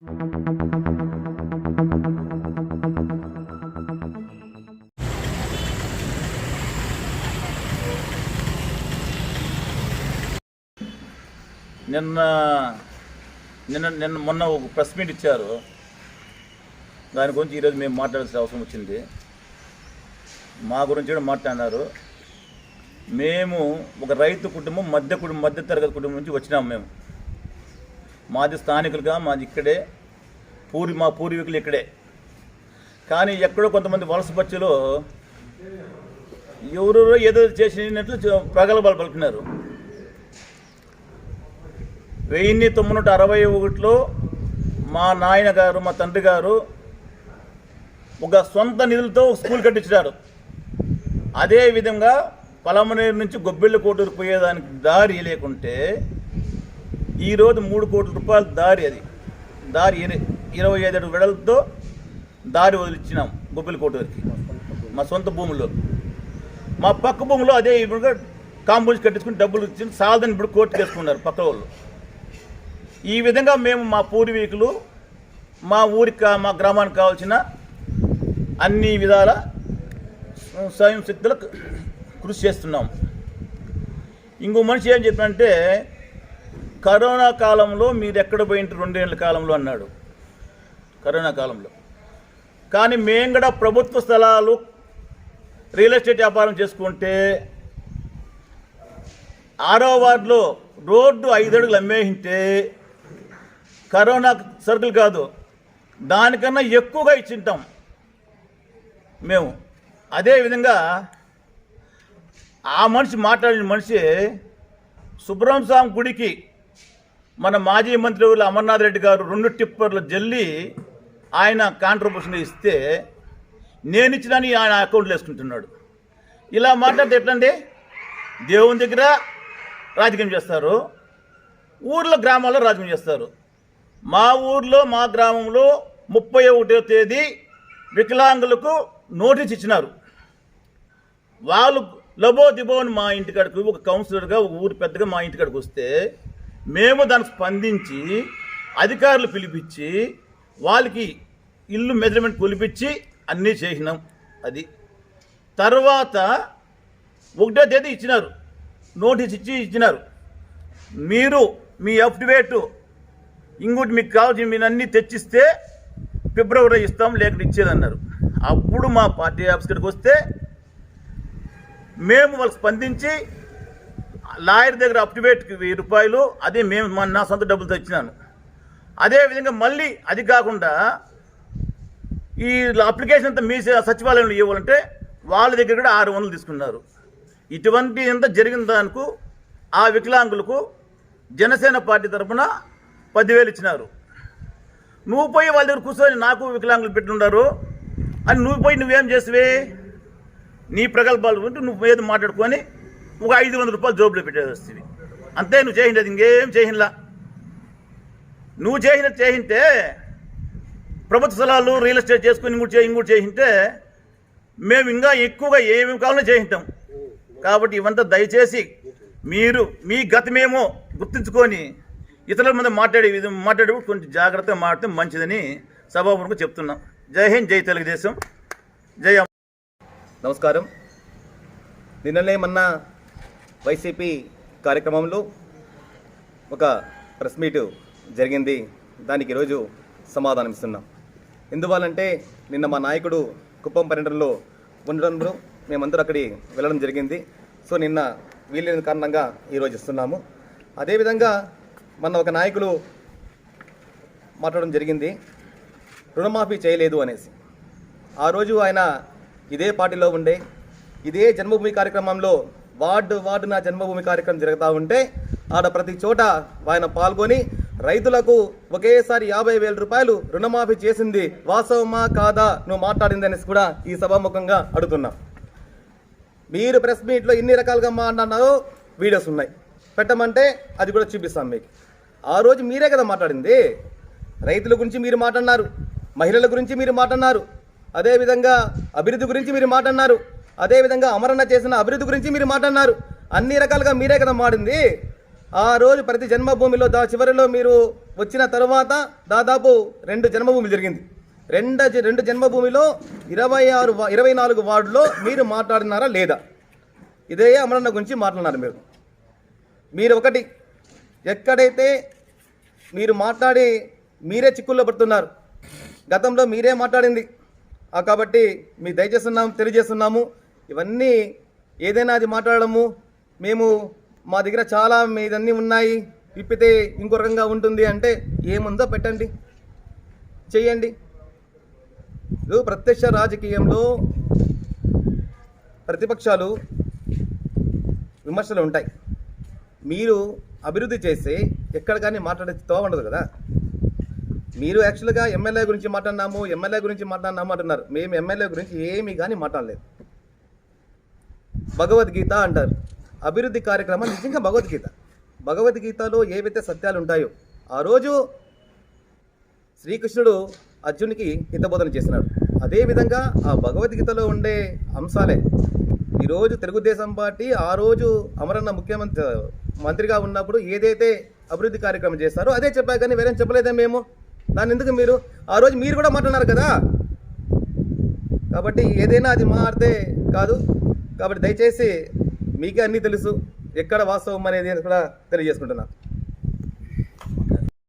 నిన్న మొన్న ఒక ప్రెస్ మీట్ ఇచ్చారు. దాని గురించి ఈరోజు మేము మాట్లాడాల్సిన అవసరం వచ్చింది. మా గురించి కూడా మాట్లాడినారు. మేము ఒక రైతు కుటుంబం, మధ్య తరగతి కుటుంబం నుంచి వచ్చినాము. మేము మాది స్థానికులుగా, మాది ఇక్కడే, మా పూర్వీకులు ఇక్కడే. కానీ ఎక్కడో కొంతమంది వలస పచ్చులో ఎవరెవరో ఏదో చేసినట్లు ప్రగల్భాలు పలుకున్నారు. 1961లో మా నాయన గారు, మా తండ్రి గారు ఒక సొంత నిధులతో స్కూల్ కట్టించారు. అదేవిధంగా పలమనేరు నుంచి గొబ్బిళ్ళ కోటూరు పోయేదానికి దారి లేకుంటే ఈరోజు 3 కోట్ల రూపాయల దారి, అది దారి 25 అడుగుల వెడలతో దారి వదిలిచ్చినాం గొబ్బిళ్ళ కోటూరుకి. మా సొంత భూముల్లో, మా పక్క భూమిలో అదే ఇప్పుడు కాంపౌండ్స్ కట్టించుకుని డబ్బులు ఇచ్చి సాధన ఇప్పుడు కోర్టుకు వేసుకున్నారు పక్క వాళ్ళు. ఈ విధంగా మేము మా పూర్వీకులు మా ఊరికి, మా గ్రామానికి కావాల్సిన అన్ని విధాల స్వయం శక్తులకు కృషి చేస్తున్నాం. ఇంకో మనిషి ఏం చెప్పారంటే, కరోనా కాలంలో మీరు ఎక్కడ పోయింటారు 2 ఏళ్ళ కాలంలో అన్నాడు. కరోనా కాలంలో కానీ మేము కూడా ప్రభుత్వ స్థలాలు రియల్ ఎస్టేట్ వ్యాపారం చేసుకుంటే 6వ వార్డులో రోడ్డు 5 అడుగులు అమ్మేయింటే కరోనా సరుకులు కాదు, దానికన్నా ఎక్కువగా ఇచ్చింటాం మేము. అదేవిధంగా ఆ మనిషి మాట్లాడిన మనిషి సుబ్రహ్మణ్య స్వామి గుడికి మన మాజీ మంత్రి అమర్నాథ్ రెడ్డి గారు 2 టిప్పర్లు జల్లి ఆయన కాంట్రిబ్యూషన్ ఇస్తే నేను ఇచ్చినని ఆయన అకౌంట్లో వేసుకుంటున్నాడు. ఇలా మాట్లాడితే ఎట్లండి? దేవుని దగ్గర రాజకీయం చేస్తారు, ఊర్లో గ్రామాల్లో రాజకీయం చేస్తారు. మా ఊర్లో, మా గ్రామంలో 31వ తేదీ వికలాంగులకు నోటీస్ ఇచ్చినారు. వాళ్ళు లబో దిబోని మా ఇంటికాడికి ఒక కౌన్సిలర్గా, ఒక ఊరి పెద్దగా మా ఇంటికాడికి వస్తే మేము దానికి స్పందించి అధికారులు పిలిపించి వాళ్ళకి ఇల్లు మెజర్మెంట్ కొలిపించి అన్నీ చేసినాం. అది తర్వాత 1వ తేదీ ఇచ్చినారు, నోటీస్ ఇచ్చినారు. మీరు మీ అఫిడవిట్ ఇంకోటి మీకు కావాల్సిన మీరు అన్నీ తెచ్చిస్తే ఫిబ్రవరి ఇస్తాం, లేకపోతే ఇచ్చేదన్నారు. అప్పుడు మా పార్టీ ఆఫీస్ కాడికి వస్తే మేము వాళ్ళు స్పందించి లాయర్ దగ్గర అఫిడవిట్కి 1000 రూపాయలు, అదే మేము నా సొంత డబ్బులతో ఇచ్చినాను. అదేవిధంగా మళ్ళీ అది కాకుండా ఈ అప్లికేషన్ అంతా మీ సచివాలయంలో ఇవ్వాలంటే వాళ్ళ దగ్గర కూడా 600 తీసుకున్నారు. ఇటువంటి ఎంత జరిగిన దానికి ఆ వికలాంగులకు జనసేన పార్టీ తరఫున 10,000 ఇచ్చినారు. నువ్వు పోయి వాళ్ళ దగ్గర కూర్చొని నాకు వికలాంగులు పెట్టున్నారు అని నువ్వేం చేసివే? నీ ప్రగల్భాలు ఉంటే నువ్వు ఏదో మాట్లాడుకొని ఒక 500 రూపాయలు జోబులో పెట్టేది వస్తుంది అంతే. నువ్వు చేసింది ఇంకేం చేసినలా. నువ్వు చేసింటే ప్రభుత్వ స్థలాలు రియల్ ఎస్టేట్ చేసుకుని ఇంకోటి చేసింటే మేము ఇంకా ఎక్కువగా ఏమేమి కావాలో చేసింటాం. కాబట్టి ఇవంతా దయచేసి మీరు మీ గతమేమో గుర్తుంచుకొని ఇతరుల మీద మాట్లాడేటప్పుడు కొంచెం జాగ్రత్తగా మాట్లాడితే మంచిదని సభాపూర్వకంగా చెప్తున్నాం. జై హింద్, జై తెలుగుదేశం, జై. నమస్కారం. నిన్ననే మొన్న వైసీపీ కార్యక్రమంలో ఒక ప్రెస్ మీట్ జరిగింది. దానికి ఈరోజు సమాధానం ఇస్తున్నాం. ఎందువల్లంటే నిన్న మా నాయకుడు కుప్పం పర్యటనలో ఉండడంలో మేమందరూ అక్కడికి వెళ్ళడం జరిగింది. సో నిన్న వీలైన కారణంగా ఈరోజు ఇస్తున్నాము. అదేవిధంగా మొన్న ఒక నాయకులు మాట్లాడడం జరిగింది, రుణమాఫీ చేయలేదు అనేసి. ఆ రోజు ఆయన ఇదే పార్టీలో ఉండే, ఇదే జన్మభూమి కార్యక్రమంలో వార్డు నా జన్మభూమి కార్యక్రమం జరుగుతూ ఉంటే ఆడ ప్రతి చోట ఆయన పాల్గొని రైతులకు ఒకేసారి 50,000 రూపాయలు రుణమాఫీ చేసింది వాస్తవమా కాదా నువ్వు మాట్లాడింది అనేసి కూడా ఈ సభాముఖంగా అడుగుతున్నాం. మీరు ప్రెస్ మీట్లో ఇన్ని రకాలుగా మాట్లాడినారో వీడియోస్ ఉన్నాయి, పెట్టమంటే అది కూడా చూపిస్తాం మీకు. ఆ రోజు మీరే కదా మాట్లాడింది. రైతుల గురించి మీరు మాట్లాడినారు, మహిళల గురించి మీరు మాట్లాడినారు, అదేవిధంగా అభివృద్ధి గురించి మీరు మాట్లాడినారు, అదేవిధంగా అమరణ చేసిన అభివృద్ధి గురించి మీరు మాట్లాడినారు. అన్ని రకాలుగా మీరే కదా మాడింది. ఆ రోజు ప్రతి జన్మభూమిలో చివరిలో మీరు వచ్చిన తర్వాత దాదాపు 2 జన్మభూమి జరిగింది. రెండు జన్మభూమిలో 24 వార్డులో మీరు మాట్లాడినారా లేదా? ఇదే అమరన్న గురించి మాట్లాడినారు మీరు ఒకటి ఎక్కడైతే మీరు మాట్లాడి మీరే చిక్కుల్లో పడుతున్నారు. గతంలో మీరే మాట్లాడింది. కాబట్టి మీ తెలియజేస్తున్నాము ఇవన్నీ ఏదైనా అది మాట్లాడము మేము మా దగ్గర చాలా మీదన్నీ ఉన్నాయి, విప్పితే ఇంకో రకంగా ఉంటుంది అంటే ఏముందో పెట్టండి, చేయండి. ప్రత్యక్ష రాజకీయంలో ప్రతిపక్షాలు విమర్శలు ఉంటాయి. మీరు అభివృద్ధి చేస్తే ఎక్కడ కానీ మాట్లాడే తోవ ఉండదు కదా. మీరు యాక్చువల్గా ఎమ్మెల్యే గురించి మాట్లాడినాము అంటున్నారు. మేము ఎమ్మెల్యే గురించి ఏమీ కానీ మాట్లాడలేదు. భగవద్గీత అంటారు. అభివృద్ధి కార్యక్రమం నిజంగా భగవద్గీతలో ఏవైతే సత్యాలు ఉంటాయో ఆ రోజు శ్రీకృష్ణుడు అర్జునికి హితబోధన చేసినాడు. అదేవిధంగా ఆ భగవద్గీతలో ఉండే అంశాలే ఈరోజు తెలుగుదేశం పార్టీ ఆ రోజు అమరన్న మంత్రిగా ఉన్నప్పుడు ఏదైతే అభివృద్ధి కార్యక్రమం చేస్తారో అదే చెప్పారు, కానీ వేరేం చెప్పలేదే మేము. దాన్ని ఎందుకు మీరు ఆ రోజు మీరు కూడా మాట్లాడినారు కదా. కాబట్టి ఏదైనా అది మాట్లాడితే కాదు. కాబట్టి దయచేసి మీకే అన్నీ తెలుసు, ఎక్కడ వాస్తవం అనేది కూడా తెలియజేసుకుంటున్నాను.